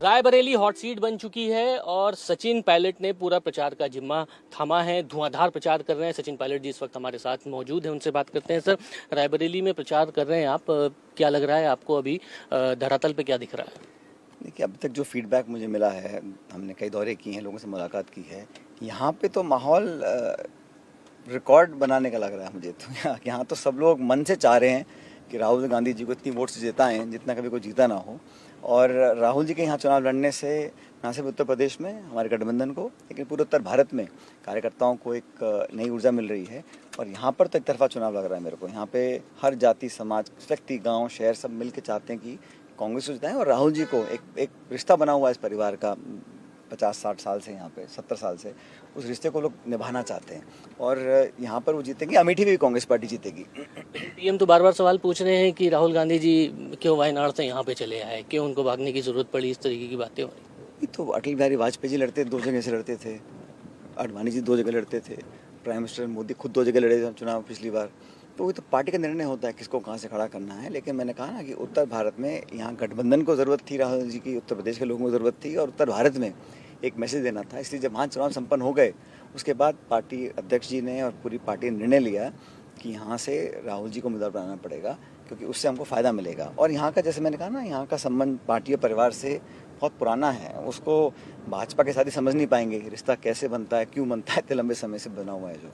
Raebareli hot seat बन चुकी है और सचिन पायलट ने पूरा प्रचार का जिम्मा थामा है। धुआंधार प्रचार कर रहे हैं। सचिन पायलट जी इस वक्त हमारे साथ मौजूद हैं, उनसे बात करते हैं। सर, रायबरेली में प्रचार कर रहे हैं आप, क्या लग रहा है आपको अभी धरातल पे क्या दिख रहा है? देखिए, अब तक जो फीडबैक मुझे मिला है, हमने कई दौरे किए हैं, लोगों से मुलाकात की है, यहाँ पे तो माहौल रिकॉर्ड बनाने का लग रहा है मुझे तो। यहाँ तो सब लोग मन से चाह रहे हैं कि राहुल गांधी जी को इतनी वोट से जिताएं जितना कभी कोई जीता ना हो। और राहुल जी के यहाँ चुनाव लड़ने से न सिर्फ उत्तर प्रदेश में हमारे गठबंधन को, लेकिन पूरे उत्तर भारत में कार्यकर्ताओं को एक नई ऊर्जा मिल रही है। और यहाँ पर तो एक तरफा चुनाव लग रहा है मेरे को। यहाँ पे हर जाति, समाज, व्यक्ति, गांव, शहर सब मिल के चाहते हैं कि कांग्रेस को जिताएं और राहुल जी को एक रिश्ता बना हुआ है इस परिवार का 50-60 साल से, यहाँ पे 70 साल से, उस रिश्ते को लोग निभाना चाहते हैं। और यहाँ पर वो जीतेंगे, अमेठी में भी कांग्रेस पार्टी जीतेगी। पीएम तो बार बार सवाल पूछ रहे हैं कि राहुल गांधी जी क्यों वायनाड से यहाँ पे चले आए, क्यों उनको भागने की जरूरत पड़ी, इस तरीके की बातें हो रही। ये तो अटल बिहारी वाजपेयी जी लड़ते 2 जगह से लड़ते थे, आडवाणी जी 2 जगह लड़ते थे, प्राइम मिनिस्टर मोदी खुद 2 जगह लड़े थे चुनाव पिछली बार। तो वो तो पार्टी का निर्णय होता है किसको कहाँ से खड़ा करना है। लेकिन मैंने कहा ना कि उत्तर भारत में यहाँ गठबंधन को ज़रूरत थी राहुल जी की, उत्तर प्रदेश के लोगों को ज़रूरत थी और उत्तर भारत में एक मैसेज देना था। इसलिए जब वहाँ चुनाव संपन्न हो गए, उसके बाद पार्टी अध्यक्ष जी ने और पूरी पार्टी ने निर्णय लिया कि यहाँ से राहुल जी को उम्मीदवार बनाना पड़ेगा, क्योंकि उससे हमको फ़ायदा मिलेगा। और यहाँ का, जैसे मैंने कहा ना, यहाँ का संबंध पार्टी और परिवार से बहुत पुराना है। उसको भाजपा के साथ ही समझ नहीं पाएंगे रिश्ता कैसे बनता है, क्यों बनता है, इतने लंबे समय से बना हुआ है जो।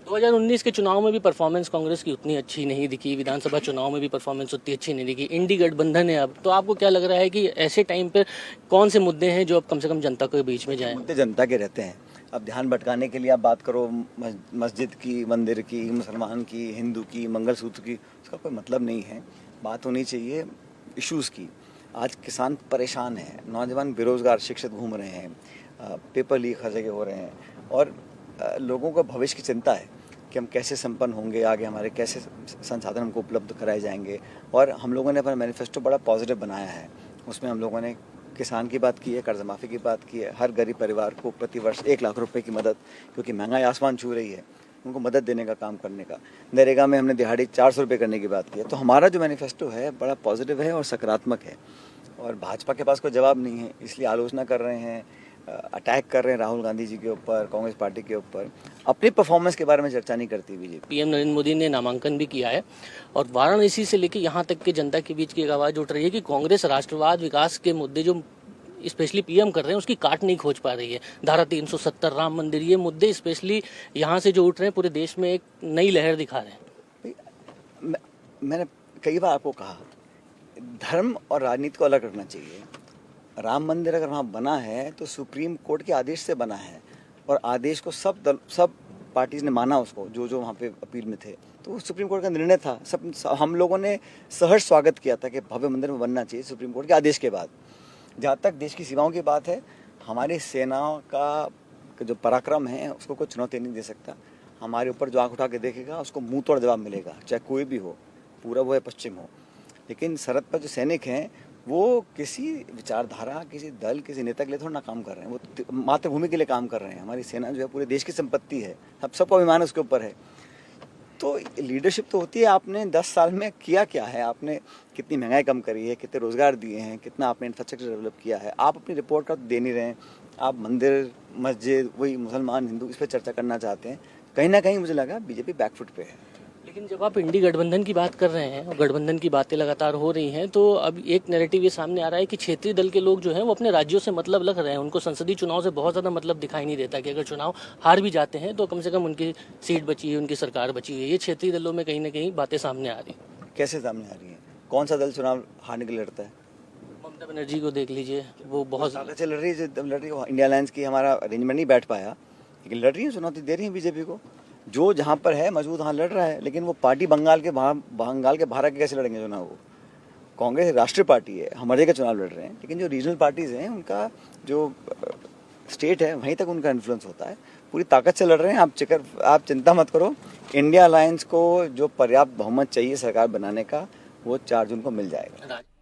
2019 के चुनाव में भी परफॉर्मेंस कांग्रेस की उतनी अच्छी नहीं दिखी, विधानसभा चुनाव में भी परफॉर्मेंस उतनी अच्छी नहीं दिखी, इंडी गठबंधन है अब। तो आपको क्या लग रहा है कि ऐसे टाइम पर कौन से मुद्दे हैं जो अब कम से कम जनता के बीच में जाएं? मुद्दे जनता के रहते हैं। अब ध्यान भटकाने के लिए आप बात करो मस्जिद की, मंदिर की, मुसलमान की, हिंदू की, मंगलसूत्र की, उसका कोई मतलब नहीं है। बात होनी चाहिए इश्यूज़ की। आज किसान परेशान है, नौजवान बेरोजगार शिक्षित घूम रहे हैं, पेपर लीक हर जगह हो रहे हैं और लोगों का भविष्य की चिंता है कि हम कैसे संपन्न होंगे, आगे हमारे कैसे संसाधन हमको उपलब्ध कराए जाएंगे। और हम लोगों ने अपना मैनिफेस्टो बड़ा पॉजिटिव बनाया है। उसमें हम लोगों ने किसान की बात की है, कर्ज माफ़ी की बात की है, हर गरीब परिवार को प्रति वर्ष 1 लाख रुपए की मदद, क्योंकि महंगाई आसमान छू रही है, उनको मदद देने का काम करने का। नरेगा में हमने दिहाड़ी 400 रुपये करने की बात की है। तो हमारा जो मैनिफेस्टो है बड़ा पॉजिटिव है और सकारात्मक है। और भाजपा के पास कोई जवाब नहीं है, इसलिए आलोचना कर रहे हैं, अटैक कर रहे हैं राहुल गांधी जी के ऊपर, कांग्रेस पार्टी के ऊपर। अपनी परफॉर्मेंस के बारे में चर्चा नहीं करती बीजेपी। पीएम नरेंद्र मोदी ने नामांकन भी किया है और वाराणसी से लेकर यहाँ तक के जनता के बीच की एक आवाज उठ रही है कि कांग्रेस राष्ट्रवाद, विकास के मुद्दे जो स्पेशली पीएम कर रहे हैं उसकी काट नहीं खोज पा रही है। धारा 370, राम मंदिर, ये मुद्दे स्पेशली यहाँ से जो उठ रहे हैं पूरे देश में एक नई लहर दिखा रहे हैं। मैंने कई बार आपको कहा, धर्म और राजनीति को अलग रखना चाहिए। राम मंदिर अगर वहाँ बना है तो सुप्रीम कोर्ट के आदेश से बना है और आदेश को सब पार्टीज ने माना उसको, जो वहाँ पे अपील में थे। तो वो सुप्रीम कोर्ट का निर्णय था। हम लोगों ने सहर्ष स्वागत किया था कि भव्य मंदिर में बनना चाहिए सुप्रीम कोर्ट के आदेश के बाद। जहाँ तक देश की सीमाओं की बात है, हमारी सेनाओं का जो पराक्रम है उसको कोई चुनौती नहीं दे सकता। हमारे ऊपर जो आँख उठा के देखेगा उसको मुंह तोड़ जवाब मिलेगा, चाहे कोई भी हो, पूरब हो या पश्चिम हो। लेकिन सरहद पर जो सैनिक हैं वो किसी विचारधारा, किसी दल, किसी नेता के लिए थोड़ा ना काम कर रहे हैं, वो मातृभूमि के लिए काम कर रहे हैं। हमारी सेना जो है पूरे देश की संपत्ति है, सबको अभिमान उसके ऊपर है। तो लीडरशिप तो होती है। आपने 10 साल में किया क्या है, आपने कितनी महंगाई कम करी है, कितने रोजगार दिए हैं, कितना आपने इंफ्रास्ट्रक्चर डेवलप किया है। आप अपनी रिपोर्ट का दे नहीं रहे हैं। आप मंदिर, मस्जिद, वही मुसलमान, हिंदू, इस पर चर्चा करना चाहते हैं। कहीं ना कहीं मुझे लगा बीजेपी बैकफुट पे है। लेकिन जब आप इंडी गठबंधन की बात कर रहे हैं और गठबंधन की बातें लगातार हो रही हैं, तो अब एक नैरेटिव ये सामने आ रहा है कि क्षेत्रीय दल के लोग जो हैं वो अपने राज्यों से मतलब रख रहे हैं। उनको संसदीय चुनाव से बहुत ज़्यादा मतलब दिखाई नहीं देता कि अगर चुनाव हार भी जाते हैं तो कम से कम उनकी सीट बची है, उनकी सरकार बची है। ये क्षेत्रीय दलों में कहीं ना कहीं बातें सामने आ रही हैं। कैसे सामने आ रही है? कौन सा दल चुनाव हारने के लिए लड़ता है? ममता बनर्जी को देख लीजिए, वो बहुत अच्छे लड़ रही है। जो लड़ रही है, इंडिया अलायंस की हमारा अरेंजमेंट नहीं बैठ पाया, लेकिन लड़ रही है, चुनौती दे रही है बीजेपी को। जो जहाँ पर है मजबूत वहाँ लड़ रहा है। लेकिन वो पार्टी बंगाल के बाहर के कैसे लड़ेंगे चुनाव? वो कांग्रेस राष्ट्रीय पार्टी है, हम हर जगह चुनाव लड़ रहे हैं। लेकिन जो रीजनल पार्टीज हैं उनका जो स्टेट है वहीं तक उनका इन्फ्लुएंस होता है। पूरी ताकत से लड़ रहे हैं। आप चिंता मत करो। इंडिया अलायंस को जो पर्याप्त बहुमत चाहिए सरकार बनाने का, वो 4 जून को मिल जाएगा।